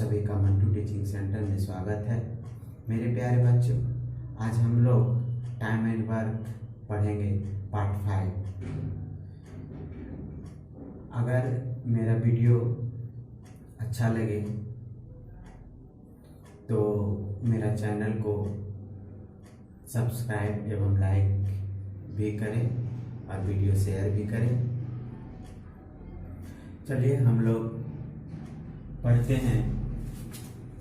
सभी का Mantu teaching centre में स्वागत है। मेरे प्यारे बच्चों, आज हम लोग टाइम एंड वर्क पढ़ेंगे पार्ट 5। अगर मेरा वीडियो अच्छा लगे तो मेरा चैनल को सब्सक्राइब एवं लाइक भी करें और वीडियो शेयर भी करें। चलिए हम लोग पढ़ते हैं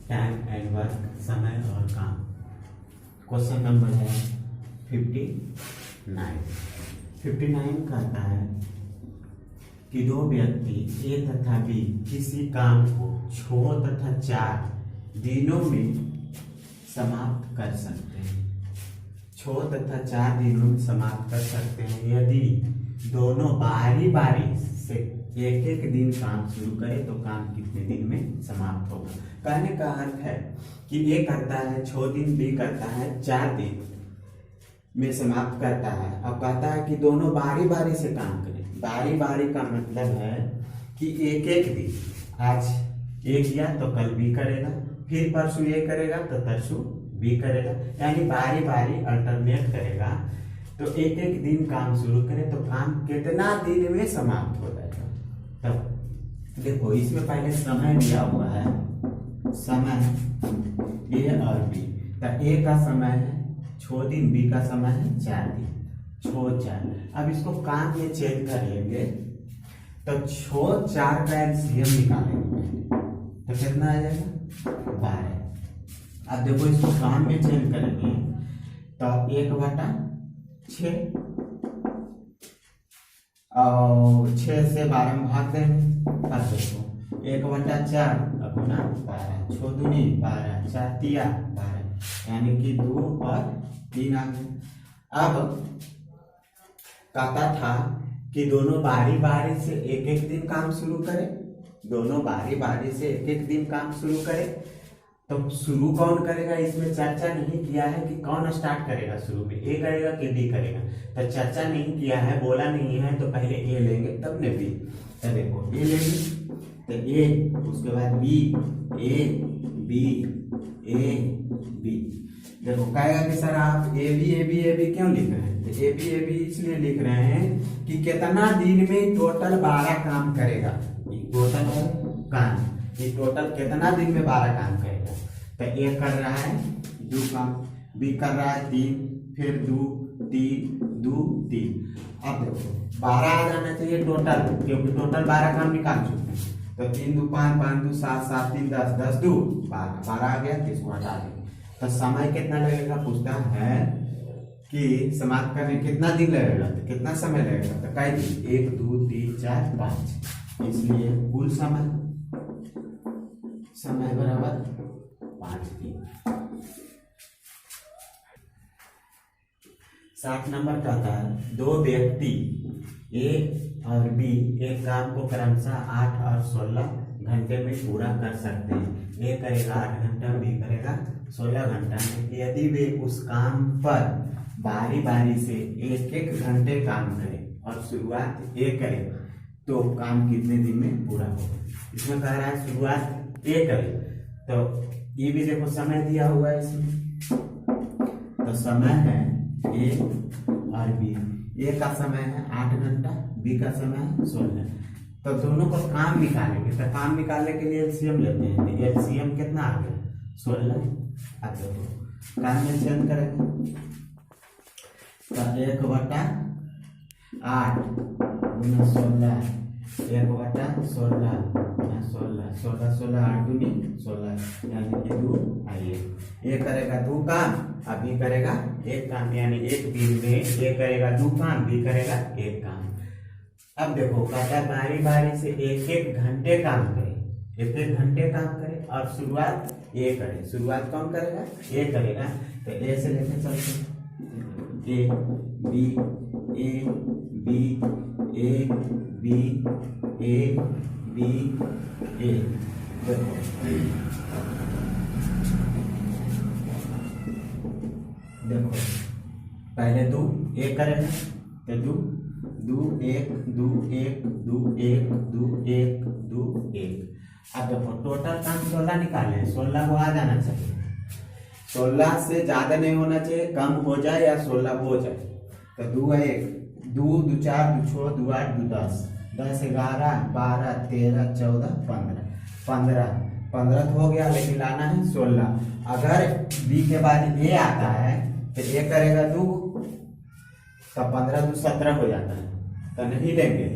टाइम एंड वर्क, समय और काम। क्वेश्चन नंबर है 59 कहता है कि दो व्यक्ति ए तथा बी किसी काम को 6 तथा 4 दिनों में समाप्त कर सकते हैं। 6 तथा 4 दिनों में समाप्त कर सकते हैं यदि दोनों बारी बारी से एक एक दिन काम शुरू करे तो काम कितने दिन में समाप्त होगा। कहने का अर्थ है कि ए करता है 6 दिन, बी करता है 4 दिन में समाप्त करता है। अब कहता है कि दोनों बारी बारी से काम करें। बारी बारी का मतलब है कि एक एक दिन, आज ए किया तो कल बी करेगा, फिर परसों ए करेगा तो तरसों बी करेगा, यानी बारी बारी अल्टरनेट करेगा। तो एक एक दिन काम शुरू करें तो काम कितना दिन में समाप्त हो जाएगा। तब देखो इसमें पहले समय दिया हुआ है, समय ए और बी। तो ए का समय है 6 दिन, बी का समय है 4 दिन, 6 4। अब इसको काम में चेंज कर लेंगे तो 6 4 का एलसीएम निकालेंगे तो कितना आ जाएगा 12। अब देखो इसको काम में चेंज करेंगे तो 1/6 और 6 से 12 में भाग देंगे। अब देखो 1/4 अपना 12, 6 दूनी 12, 4 तिया 12, यानी कि 2 और 3 आ गए। अब कहता था कि दोनों बारी बारी से एक एक दिन काम शुरू करें, दोनों बारी बारी से एक एक दिन काम शुरू करें। तो शुरू कौन करेगा, इसमें चर्चा नहीं किया है कि कौन स्टार्ट करेगा शुरू में, ए करेगा कि बी करेगा। तो चर्चा नहीं किया है, बोला नहीं है, तो पहले ए लेंगे तब ने बी। तो देखो ए लेंगे तो ए, उसके बाद B, A B, A B. देखो कहेगा कि सर आप ए बी क्यों लिख रहे हैं। तो ए बी इसलिए लिख रहे हैं कि कितना दिन में टोटल 12 काम करेगा। टोटल काम, ये टोटल कितना दिन में 12 काम करेगा। तो ए कर रहा है 2 काम, बी कर रहा है 3, फिर 2 3। अब देखो 12 आ जाना चाहिए टोटल, क्योंकि टोटल 12 काम निकाल चुके हैं। तो 3 2 5 5 2 7 7 3 10 10 2 12 आ गया, तो इसको हटा देंगे। तो समय कितना लगेगा पूछता है कि समाप्त करने कितना दिन लगेगा, तो कितना समय लगेगा। तो कई दिन, 1 2 3 4 5, इसलिए कुल समय बराबर 5 दिन। 7 नंबर कहता है दो व्यक्ति ए और बी एक काम को क्रमशः 8 और 16 घंटे में पूरा कर सकते हैं। ए करेगा 8 घंटा, बी करेगा 16 घंटा। यदि वे उस काम पर बारी बारी से एक एक घंटे काम करें और शुरुआत ए करें तो काम कितने दिन में पूरा होगा। इसमें कह रहा है शुरुआत ए करे, तो ये भी देखो समय दिया हुआ है इसमें। तो समय है ए और बी। ए का समय है 8 घंटा, बी का समय है 16। तो दोनों को काम निकालेंगे, तो काम निकालने के लिए एलसीएम लेते हैं। तो एलसीएम कितना आ गया 16। अब देखो काम में चेंज करेंगे तो 1/8 गुना 16, 1/16 गुना 16, 16 16 8 दूनी 16, यानी कि 2 आइए। ये करेगा 2 काम, अभी करेगा 1 काम, यानी एक दिन में ये करेगा 2 काम, बी करेगा 1 काम। अब देखो कहता बारी बारी से एक एक घंटे काम करें, एक एक घंटे काम करें और शुरुआत ए करें। शुरुआत कौन करेगा, ए करेगा। तो ए से लेकर चलते A B A B A B A B A. देखो पहले 2 ए करेगा तो 2 2 1 2 1 2 1 2 1 2 1। अब देखो टोटल काम 16 निकाले, 16 को आ जाना चाहिए, 16 से ज्यादा नहीं होना चाहिए, कम हो जाए या 16 हो जाए। तो 2 है 1, 2 2 4 2 6 2 8 2 10, 10 11 12 13 14 15, 15 तो हो गया, लेकिन लाना है 16। अगर बी के बाद ए आता है तो ए करेगा 2, तब 15 2 17 हो जाता है, तो नहीं लेंगे।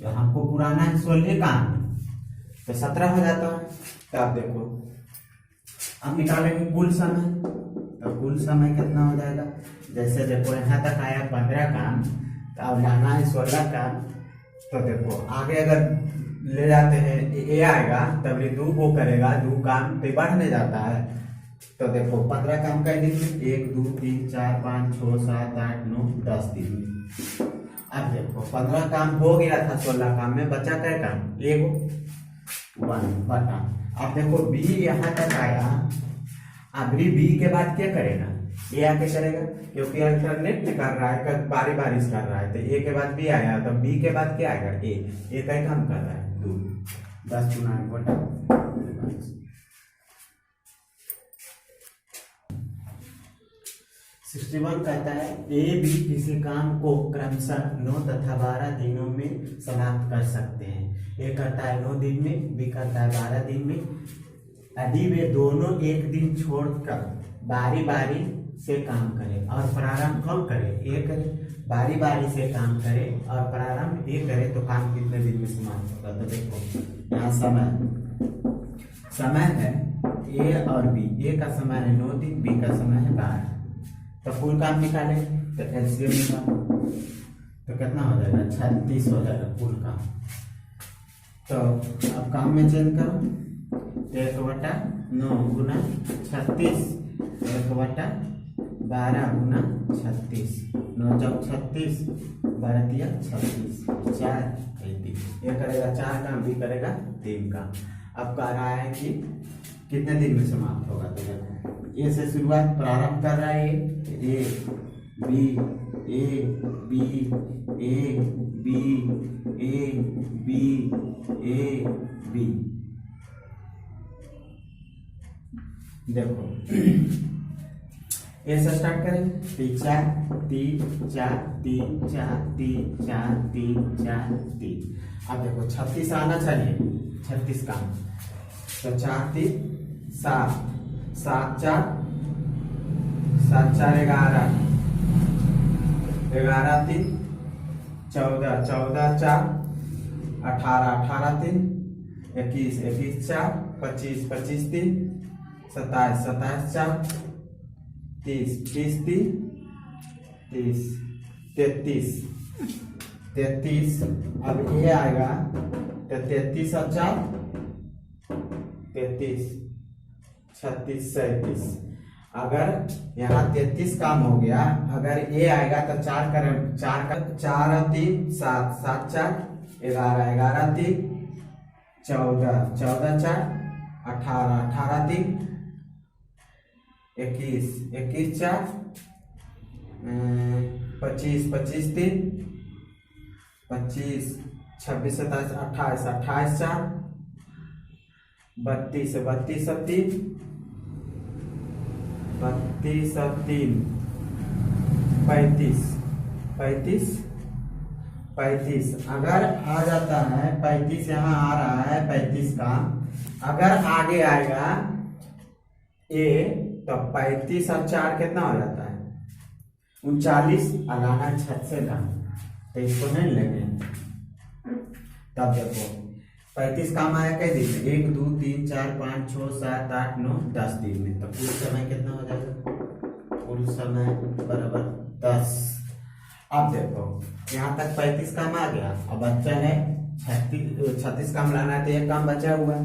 तो हमको पुराना है 16 काम, तो 17 हो जाता है। तो आप देखो अब निकालेंगे कुल समय, तो कुल समय कितना हो जाएगा। जैसे देखो यहाँ तक आया 15 काम, तो अब लाना है 16 काम। तो देखो आगे अगर ले जाते हैं ए आएगा तब ये 2 को करेगा, 2 काम पे बढ़ने जाता है। तो देखो 15 काम का दिन में 1 2 3 4 5 6 7 8 9 10 दिन में। अब देखो 15 काम हो गया था, 16 काम में बचा क्या काम, एगो 1 बटा। अब देखो बी यहाँ तक आया, अभी बी के बाद क्या करेगा, ए आके करेगा, क्योंकि अल्टरनेट में कर रहा है, बारी बारिश कर रहा है। तो ए के बाद बी आया, तो बी के बाद क्या आएगा, ए का काम कर रहा है 2, 10 गुना बटा 61 कहता है ए बी किसी काम को क्रमशः 9 तथा 12 दिनों में समाप्त कर सकते हैं। ए करता है 9 दिन में, बी करता है 12 दिन में। यदि वे दोनों एक दिन छोड़कर बारी बारी से काम करें और प्रारंभ कौन करे, ए करे, बारी बारी से काम करे और प्रारंभ ए करे, तो काम कितने दिन में समाप्त होगा। तो देखो यहाँ समय है ए और बी, ए का समय है 9 दिन, बी का समय है 12। तो कुल काम निकाले तो एलसीएम निकालो, तो कितना हो जाएगा 36 हो जाएगा कुल काम। तो अब काम में चेंज करो, 1/9 गुना 36, 1/12 गुना 36, 9 चौक 36, 12 तिया 36, 4 ये करेगा 4 काम, बी करेगा 3 काम। अब कह रहा है कि कितने दिन में समाप्त होगा। तो देखो ए से शुरुआत, प्रारंभ कर रहा है A B A B A B A B A B. देखो ए से स्टार्ट करें, 3 4 3 4 3 4 3 4 3 4 3। अब देखो 36 आना चाहिए, 36 काम। तो 4 3 7 7 4 7 4 11 11 3 14 14 4 18 18 3 21 21 4 25 25 3 27 27 4 30 30 3 30 33 33। अब ये आएगा तो 33 और 4 33 36 37। अगर यहाँ 33 काम हो गया, अगर ए आएगा तो 4 करें, 4 और 3 7 7 4 11 11 3 14 14 4 18 18 3 21 21 4 25 25 3 25 26 27 28 28 4 32 32 और 3 32 और 3 35 35 35। अगर आ जाता है 35, यहाँ आ रहा है 35 का, अगर आगे आएगा ए तो 35 और 4 कितना हो जाता है 39, अलाना 6 से कम, तो इसको नहीं लेंगे। तब देखो 35 काम आया कई दिन में, 1 2 3 4 5 6 7 8 9 10 दिन में। तो कुल समय कितना हो जाएगा, कुल समय बराबर 10। अब देखो यहाँ तक 35 काम आ गया, अब बच्चा है 36 काम लाना है, तो एक काम बचा हुआ,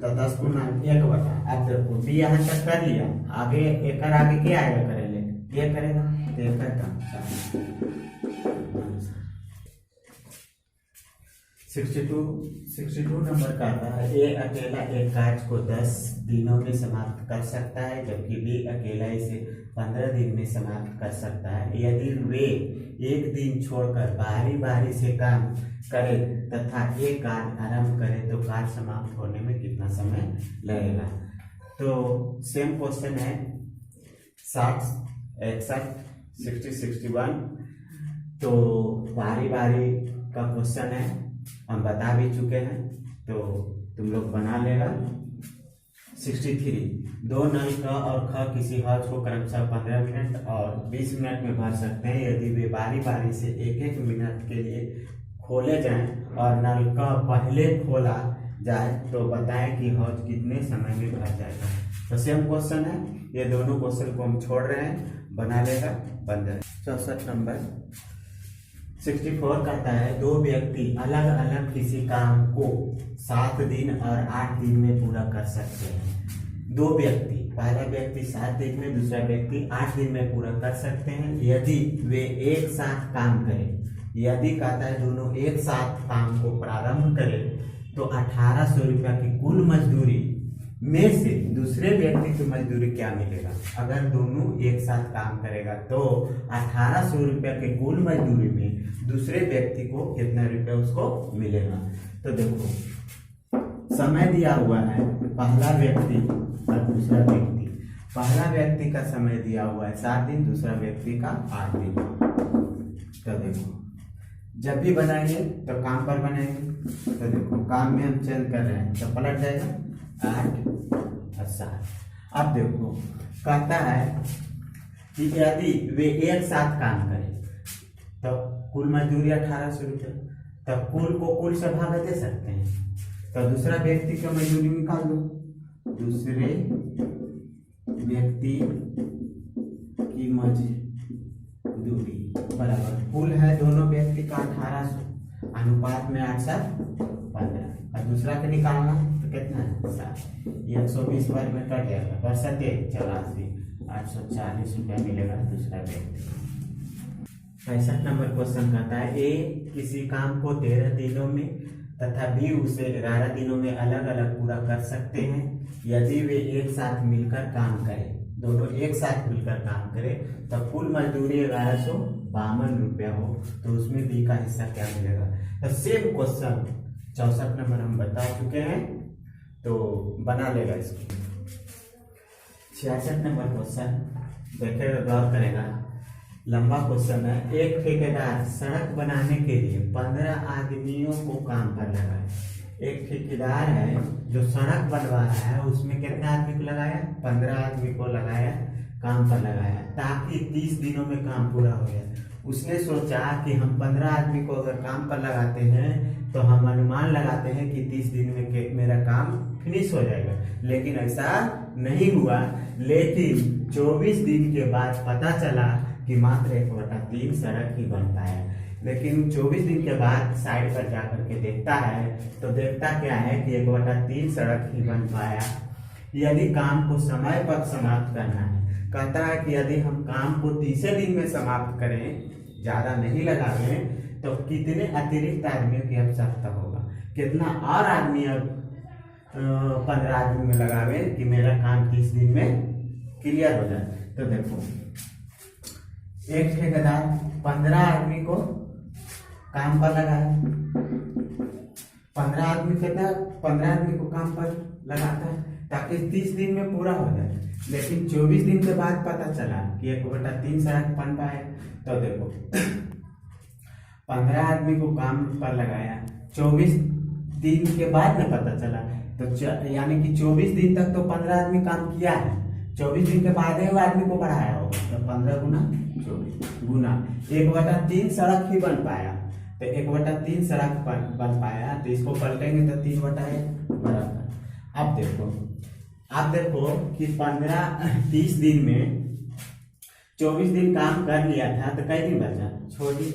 तो 10 गुना 1 बटा। अब देखो बी यहाँ तक कर लिया, आगे एक आगे क्या आएगा करेंगे, ये करेगा तो एक काम 62 नंबर का है। ए अकेला एक कार्य को 10 दिनों में समाप्त कर सकता है, जबकि बी अकेला इसे 15 दिन में समाप्त कर सकता है। यदि वे एक दिन छोड़कर बारी बारी से काम करें तथा एक कार्य आरंभ करे तो कार्य समाप्त होने में कितना समय लगेगा। तो सेम क्वेश्चन है 60, 61, 60, 61। तो बारी बारी का क्वेश्चन है, हम बता भी चुके हैं, तो तुम लोग बना लेगा। 63, दो नल क और ख किसी हौज को क्रमशः 15 मिनट और 20 मिनट में भर सकते हैं। यदि वे बारी बारी से एक एक मिनट के लिए खोले जाएं और नल क पहले खोला जाए तो बताएं कि हौज कितने समय में भर जाएगा। तो सेम क्वेश्चन है, ये दोनों क्वेश्चन को हम छोड़ रहे हैं, बना लेगा, बन जाए। 64 नंबर 64 कहता है दो व्यक्ति अलग अलग किसी काम को 7 दिन और 8 दिन में पूरा कर सकते हैं। दो व्यक्ति, पहला व्यक्ति 7 दिन में, दूसरा व्यक्ति 8 दिन में पूरा कर सकते हैं यदि वे एक साथ काम करें। यदि कहता है दोनों एक साथ काम को प्रारंभ करें तो 1800 रुपया की कुल मजदूरी में से दूसरे व्यक्ति की मजदूरी क्या मिलेगा। अगर दोनों एक साथ काम करेगा तो 1800 रुपया के कुल मजदूरी में दूसरे व्यक्ति को कितना रुपया उसको मिलेगा। तो देखो समय दिया हुआ है, पहला व्यक्ति और दूसरा व्यक्ति। पहला व्यक्ति का समय दिया हुआ है 7 दिन, दूसरा व्यक्ति का 8 दिन। तो देखो जब भी बनाएंगे तो काम पर बनाएंगे। तो देखो काम में हम चेंज कर रहे हैं तो पलट जाएगा 8 और 7। अब देखो कहता है कि यदि वे एक साथ काम करें तो कुल मजदूरी 1800 रुपये, तब कुल को कुल से भाग दे सकते हैं। तो दूसरा व्यक्ति का मजदूरी निकाल दो, दूसरे व्यक्ति की मजदूरी बराबर कुल है दोनों व्यक्ति का 1800 अनुपात में 8 7 15 और दूसरा के निकालना तो कितना है 7। 120 वर्ग में कट जाएगा, बरसते 84 840 रुपया मिलेगा दूसरा व्यक्ति। 65 नंबर क्वेश्चन कहता है ए किसी काम को 13 दिनों में तथा बी उसे 11 दिनों में अलग अलग पूरा कर सकते हैं यदि वे एक साथ मिलकर काम करें। दोनों एक साथ मिलकर काम करें तब कुल मजदूरी 1152 रुपया हो तो उसमें बी का हिस्सा क्या मिलेगा। तो सेम क्वेश्चन 64 नंबर हम बता चुके हैं, तो बना लेगा इसको। 66 नंबर क्वेश्चन देखेगा, गौर करेगा, लंबा क्वेश्चन है। एक ठेकेदार सड़क बनाने के लिए 15 आदमियों को काम पर लगाए। एक ठेकेदार है जो सड़क बनवा रहा है, उसमें कितने आदमी को लगाया 15 आदमी को लगाया, काम पर लगाया ताकि 30 दिनों में काम पूरा हो जाए। उसने सोचा कि हम 15 आदमी को अगर काम पर लगाते हैं तो हम अनुमान लगाते हैं कि 30 दिन में मेरा काम फिनिश हो जाएगा, लेकिन ऐसा नहीं हुआ। लेकिन 24 दिन के बाद पता चला कि मात्र 1/3 सड़क ही बन पाया। लेकिन 24 दिन के बाद साइड पर जाकर के देखता है तो देखता क्या है कि 1/3 सड़क ही बन पाया। यदि काम को समय पर समाप्त करना है, कहता है कि यदि हम काम को 30 दिन में समाप्त करें, ज्यादा नहीं लगावे, तो कितने अतिरिक्त आदमियों की आवश्यकता होगा, कितना और आदमी अब 15 आदमी में लगावे कि मेरा काम 30 दिन में क्लियर हो जाए। तो देखो एक ठेकेदार 15 आदमी को काम पर लगाया। 15 आदमी कितना 15 आदमी को काम पर लगाता है ताकि 30 दिन में पूरा हो जाए। लेकिन 24 दिन के बाद पता चला कि 1/3 सड़क बन पाए। तो देखो 15 आदमी को काम पर लगाया, 24 दिन के बाद में पता चला, तो यानी कि 24 दिन तक तो 15 आदमी काम किया है, 24 दिन के बाद वो आदमी को बढ़ाया होगा। तो 15 गुना 24 गुना 1/3 सड़क ही बन पाया। तो 1/3 सड़क बन पाया, तो इसको पलटेंगे तो 3/1 बराबर। अब देखो कि 30 दिन में 24 दिन काम कर लिया था तो कई दिन बचा, छोड़ी।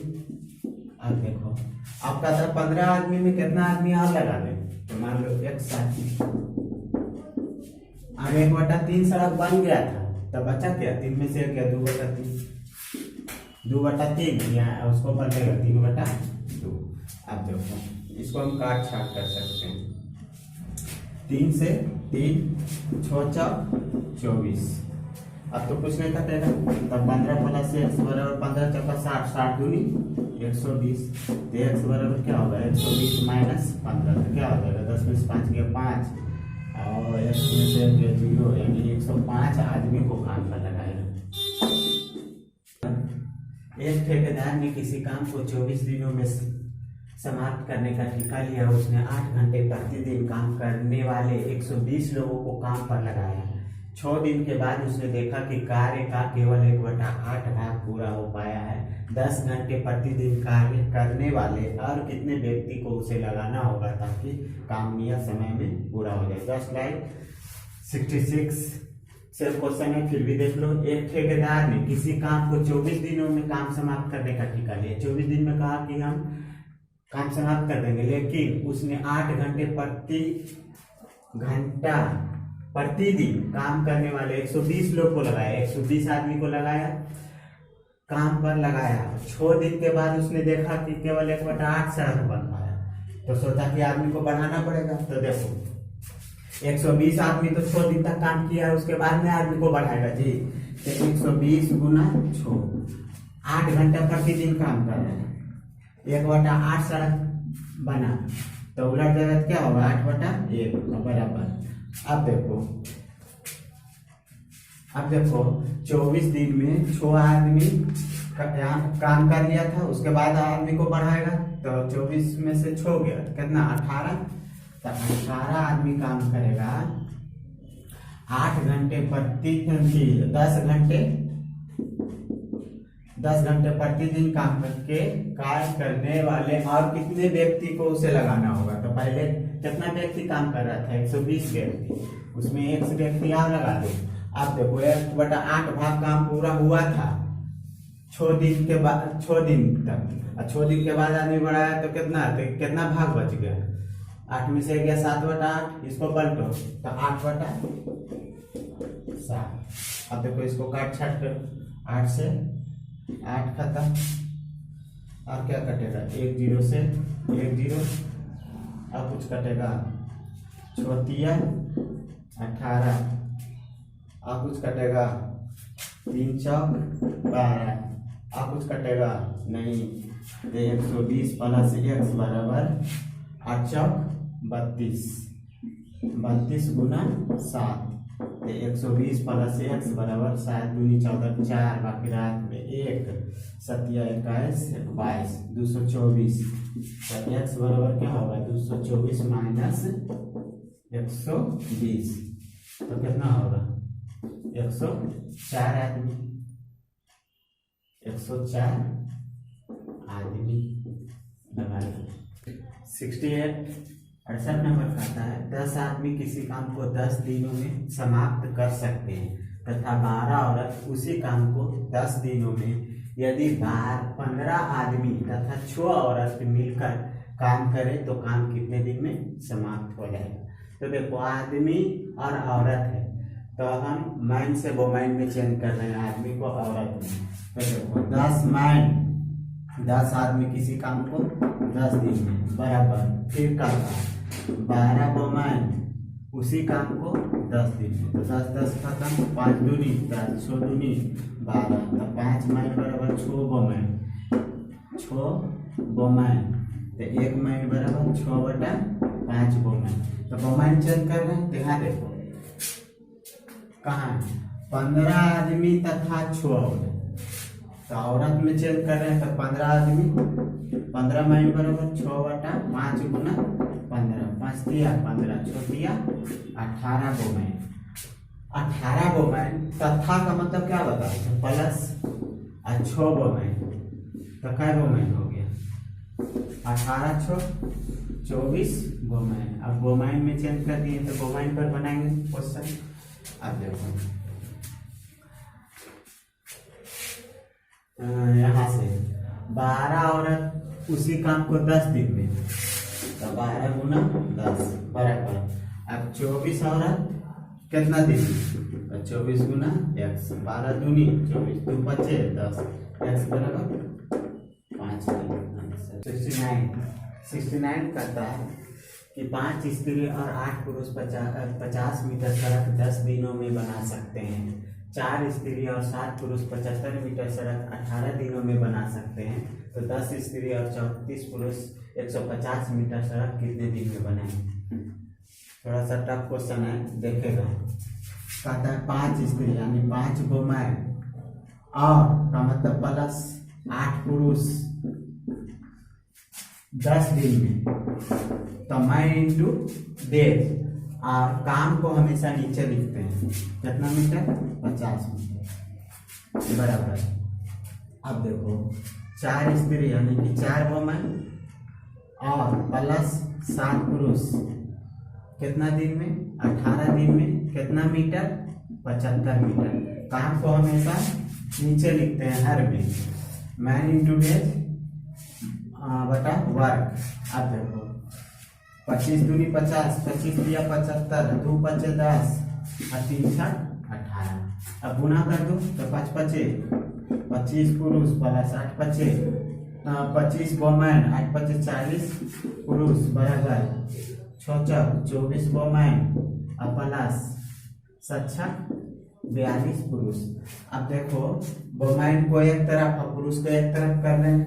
अब देखो अब कहता 15 आदमी में कितना आदमी और लगा ले, तो मान लो एक साथी। अब 1/3 सड़क बन गया था तो बचा क्या, 3 में से क्या 2/3 यहाँ उसको पलटेगा 3/2। अब देखो इसको हम काट छाट कर सकते हैं। 3 से 3 6 24 अब तो कुछ नहीं कटेगा, तब 15 प्लस एक्स बराबर 15 चौका 60, 60 दूनी 120। तो एक्स बराबर क्या होगा 120 माइनस 15, तो क्या हो जाएगा 10 में से 5 गया 5 और एक्स में से गया 0, यानी 105 आदमी को काम पर लगाएगा। एक ठेकेदार ने किसी काम को 24 दिनों में समाप्त करने का ठेका लिया। उसने 8 घंटे प्रतिदिन काम करने वाले 120 लोगों को काम पर लगाया। 6 दिन के बाद उसने देखा कि कार्य का केवल 1/8 भाग पूरा हो पाया है। 10 घंटे प्रतिदिन कार्य करने वाले और कितने व्यक्ति को उसे लगाना होगा ताकि काम नियत समय में पूरा हो जाए। जस्ट लाइक 66 सिर्फ क्वेश्चन है, फिर भी देख लो। एक ठेकेदार ने किसी काम को 24 दिनों में काम समाप्त करने का ठेका लिया। 24 दिन में कहा कि हम काम समाप्त कर देंगे, लेकिन उसने 8 घंटे प्रतिदिन काम करने वाले 120 लोग को लगाया, 120 आदमी को लगाया, काम पर लगाया। 6 दिन के बाद उसने देखा कि केवल 1/8 सड़क बन पाया, तो सोचा कि आदमी को बढ़ाना पड़ेगा। तो देखो 120 आदमी तो 6 दिन तक काम किया है, उसके बाद में आदमी को बढ़ाएगा जी। तो 120 गुना 6, 8 घंटा प्रतिदिन काम कर रहे हैं, 1/8 सड़क बना, तो उलट जाएगा क्या होगा 8/1 बराबर। अब देखो 24 दिन में 6 आदमी काम कर लिया था, उसके बाद आदमी को बढ़ाएगा, तो 24 में से 6 गया कितना 18, तो 18 आदमी काम करेगा। 8 घंटे प्रतिदिन 10 घंटे प्रतिदिन काम करके कार्य करने वाले और कितने व्यक्ति को उसे लगाना होगा। तो पहले कितना व्यक्ति काम कर रहा था 120 व्यक्ति, उसमें 1 व्यक्ति और लगा दो। अब देखो 1/8 भाग काम पूरा हुआ था 6 दिन के बाद, 6 दिन तक, और 6 दिन के बाद आदमी बढ़ाया तो कितना भाग बच गया, 8 में से गया 7/8, इसको पलटो तो 8/7। अब देखो इसको काट छाट करो, 8 से 8 खत्म, और क्या कटेगा 1 0 से 1 0, अब कुछ कटेगा 6 18, अब कुछ कटेगा 3 चौक 12, अब कुछ कटेगा नहीं। 120 प्लस x बराबर 8 चौक 32, 32 गुना 7, 120 प्लस x बराबर 7 दूनी 14 4, बाकी रात में 1 7 21 22 224। तो x बराबर क्या होगा 224 माइनस 120, तो कितना होगा 104 आदमी, 104 आदमी लगाएगा। 68 नंबर कहता है 10 आदमी किसी काम को 10 दिनों में समाप्त कर सकते हैं तथा 12 औरत उसी काम को 10 दिनों में। यदि 15 आदमी तथा 6 औरत मिलकर काम करें तो काम कितने दिन में समाप्त हो जाएगा। तो देखो आदमी और औरत है, तो हम मैन से वोमेन में चेंज कर रहे हैं, आदमी को औरत में। तो देखो 10 आदमी किसी काम को 10 दिन में बराबर, फिर करता 12 वोमेन उसी काम को 10 दिन में, तो 10 10 खत्म, 5 दूनी 10, 6 दूनी 12, तो 5 मैन बराबर 6 वोमेन, 6 वोमेन, तो 1 मैन बराबर 6/5 वोमेन। तो वोमेन चेंज कर रहे हैं, तो यहाँ देखो कहाँ 15 आदमी तथा 6 औरत, तो औरत में चेंज कर रहे हैं, तो 15 आदमी 15 मैन बराबर 6/5 गुना 15, 5 दिया 15, 6 दिया 18 वोमेन। 18 वोमेन तथा का मतलब क्या बताओ प्लस, और 6 वोमेन, तो क्या वोमेन हो गया 18 6 24 वोमेन। अब वोमेन में चेंज कर दिए तो वोमेन पर बनाएंगे क्वेश्चन। अब देखो यहाँ से 12 औरत उसी काम को 10 दिन में, तो 12 गुना 10 बराबर। अब 24 औरत कितना दिन, तो 24 गुना x, 12 दूनी 24, 2 बचे 10, x बराबर 5 दिन। 69 कहता है कि 5 स्त्री और 8 पुरुष 50 मीटर सड़क 10 दिनों में बना सकते हैं। 4 स्त्री और 7 पुरुष 75 मीटर सड़क 18 दिनों में बना सकते हैं, तो 10 स्त्री और 34 पुरुष 150 मीटर सड़क कितने दिन में बनाएंगे? थोड़ा सा टफ क्वेश्चन है, देखेगा। कहता है 5 स्त्री यानी 5 वुमेन और का मतलब प्लस 8 पुरुष 10 दिन में, तो मैं इंटू डेज, और काम को हमेशा नीचे लिखते हैं, कितना मीटर? 50 मीटर बराबर। अब देखो 4 स्त्री यानी कि 4 वुमेन और प्लस 7 पुरुष कितना दिन में? 18 दिन में, कितना मीटर? 75 मीटर। काम को हमेशा नीचे लिखते हैं हर में, मैन इंटू डेज बटा वर्क। अब देखो 25 दूनी 50, 25 दिया 75, 2 पचे 10 और 3 छक 18। अब गुना कर दो तो 5 पचे 25 पुरुष प्लस 8 पचे 25 वुमेन, 8 पचे 40 पुरुष बराबर 6 चक 24 वुमेन और प्लस 7 42 पुरुष। अब देखो वुमेन को एक तरफ और पुरुष को एक तरफ कर रहे हैं,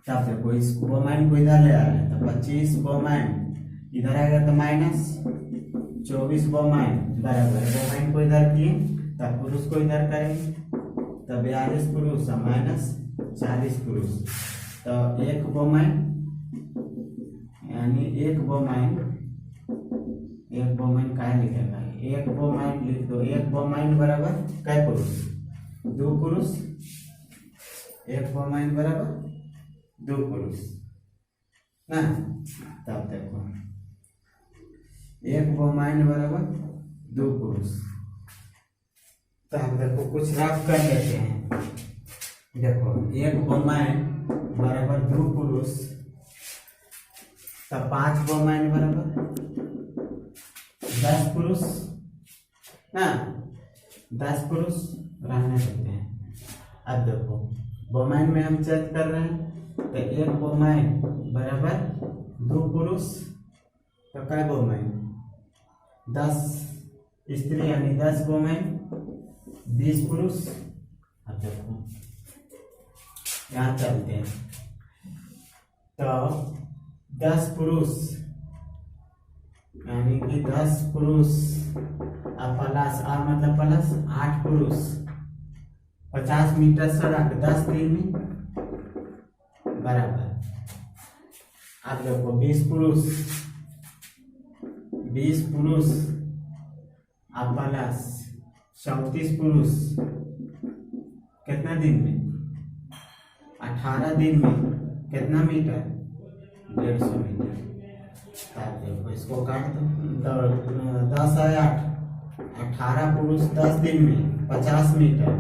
तब देखो इस वुमेन को इधर ले आ रहे हैं, तो 25 वुमेन इधर आएगा तो माइनस 24 वुमेन बराबर, वुमेन को इधर किए तब पुरुष को इधर करेंगे, तब 42 पुरुष और माइनस 40 पुरुष। तो एक वुमेन यानी एक वुमेन क्या लिखेगा? एक वुमेन लिख दो, एक वुमेन बराबर कै पुरुष? 2 पुरुष। एक वुमेन बराबर 2 पुरुष ना। तब देखो एक वुमेन बराबर 2 पुरुष। तब देखो कुछ रफ कर लेते हैं। देखो एक वुमेन बराबर 2 पुरुष, तब 5 वुमेन बराबर 10 पुरुष ना, 10 पुरुष रहने देते हैं। अब देखो वुमेन में हम चेक कर रहे हैं, तो एक वुमेन बराबर 2 पुरुष, तो क्या वुमेन? 10 स्त्री यानी 10 वुमेन 20 पुरुष। अब देखो यहाँ चलते हैं, तो 10 पुरुष यानी कि 10 पुरुष और प्लस मतलब प्लस 8 पुरुष 50 मीटर सड़क 10 दिन में बराबर। अब देखो 20 पुरुष और प्लस 34 पुरुष कितना दिन में? 18 दिन में, कितना मीटर? 150 मीटर। देखो इसको काट दो, 10 है 8, 18 पुरुष 10 दिन में 50 मीटर,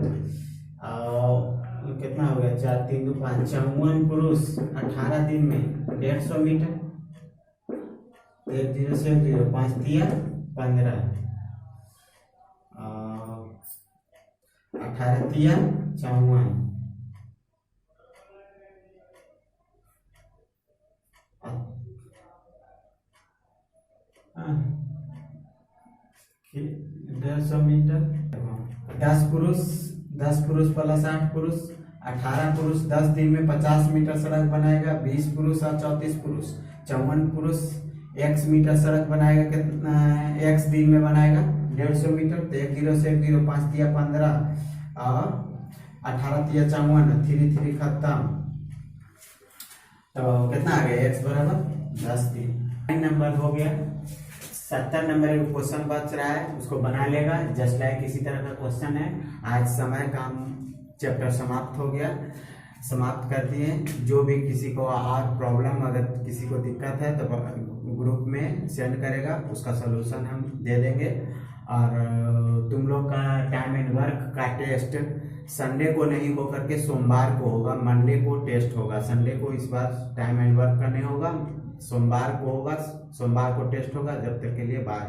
और कितना हो गया? 4 3 2 5 54 पुरुष 18 दिन में 150 मीटर। 1 0 से 0 5 दिया 15, 18 दिया 54, फिर 150 मीटर। 10 पुरुष प्लस 8 पुरुष 18 पुरुष 10 दिन में 50 मीटर सड़क बनाएगा। 20 पुरुष और 34 पुरुष 54 पुरुष x मीटर सड़क बनाएगा, कितना x दिन में बनाएगा? 150 मीटर। तो 1 0 से 1 0 5 दिया 15 और 18 दिया 54, 3 3 खत्म, तो कितना आ गया? x बराबर 10 दिन। 9 नंबर हो गया। 70 नंबर का क्वेश्चन बच रहा है, उसको बना लेगा। जस्ट लाइक इसी तरह का क्वेश्चन है। आज समय काम चैप्टर समाप्त हो गया, समाप्त कर दिए। जो भी किसी को और प्रॉब्लम, अगर किसी को दिक्कत है तो ग्रुप में सेंड करेगा, उसका सलूशन हम दे देंगे। और तुम लोग का टाइम एंड वर्क का टेस्ट संडे को नहीं हो करके सोमवार को होगा, मंडे को टेस्ट होगा। संडे को इस बार टाइम एंड वर्क का नहीं होगा, सोमवार को होगा, सोमवार को टेस्ट होगा। जब तक के लिए बाय।